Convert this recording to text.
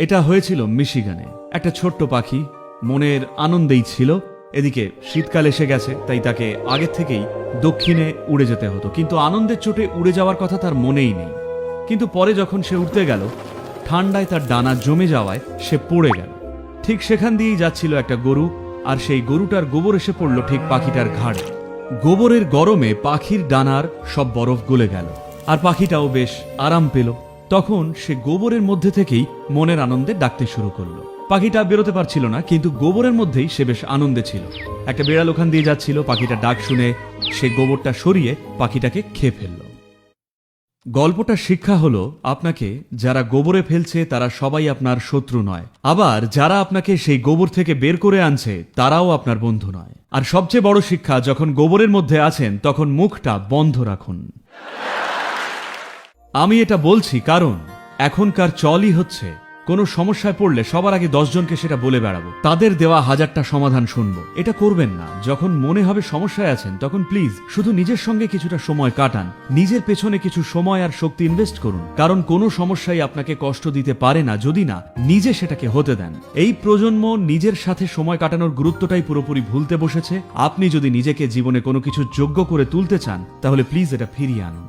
এটা হয়েছিল মিশিগানে। একটা ছোট্ট পাখি মনের আনন্দেই ছিল। এদিকে শীতকাল এসে গেছে, তাই তাকে আগে থেকেই দক্ষিণে উড়ে যেতে হতো, কিন্তু আনন্দের চোটে উড়ে যাওয়ার কথা তার মনেই নেই। কিন্তু পরে যখন সে উঠতে গেল, ঠান্ডায় তার ডানা জমে যাওয়ায় সে পড়ে গেল। ঠিক সেখান দিয়েই যাচ্ছিল একটা গরু, আর সেই গরুটার গোবর এসে পড়ল ঠিক পাখিটার ঘাড়ে। গোবরের গরমে পাখির ডানার সব বরফ গলে গেল, আর পাখিটাও বেশ আরাম পেল। তখন সে গোবরের মধ্যে থেকেই মনের আনন্দে ডাকতে শুরু করলো। পাখিটা বেরোতে পারছিল না, কিন্তু গোবরের মধ্যেই সে বেশ আনন্দে ছিল। একটা বিড়াল ওখান দিয়ে যাচ্ছিল, পাখিটা ডাক শুনে সে গোবরটা সরিয়ে পাখিটাকে খেয়ে ফেলল। গল্পটার শিক্ষা হলো, আপনাকে যারা গোবরে ফেলছে তারা সবাই আপনার শত্রু নয়, আবার যারা আপনাকে সেই গোবর থেকে বের করে আনছে তারাও আপনার বন্ধু নয়। আর সবচেয়ে বড় শিক্ষা, যখন গোবরের মধ্যে আছেন তখন মুখটা বন্ধ রাখুন। আমি এটা বলছি কারণ এখনকার চলই হচ্ছে কোনো সমস্যায় পড়লে সবার আগে 10 জনকে সেটা বলে বেড়াবো, তাদের দেওয়া 1000টা সমাধান শুনবো। এটা করবেন না। যখন মনে হবে সমস্যায় আছেন তখন প্লিজ শুধু নিজের সঙ্গে কিছুটা সময় কাটান, নিজের পেছনে কিছু সময় আর শক্তি ইনভেস্ট করুন। কারণ কোনো সমস্যাই আপনাকে কষ্ট দিতে পারে না যদি না নিজে সেটাকে হতে দেন। এই প্রজন্ম নিজের সাথে সময় কাটানোর গুরুত্বটাই পুরোপুরি ভুলতে বসেছে। আপনি যদি নিজেকে জীবনে কোনো কিছু যোগ্য করে তুলতে চান তাহলে প্লিজ এটা ফিরিয়ে আনুন।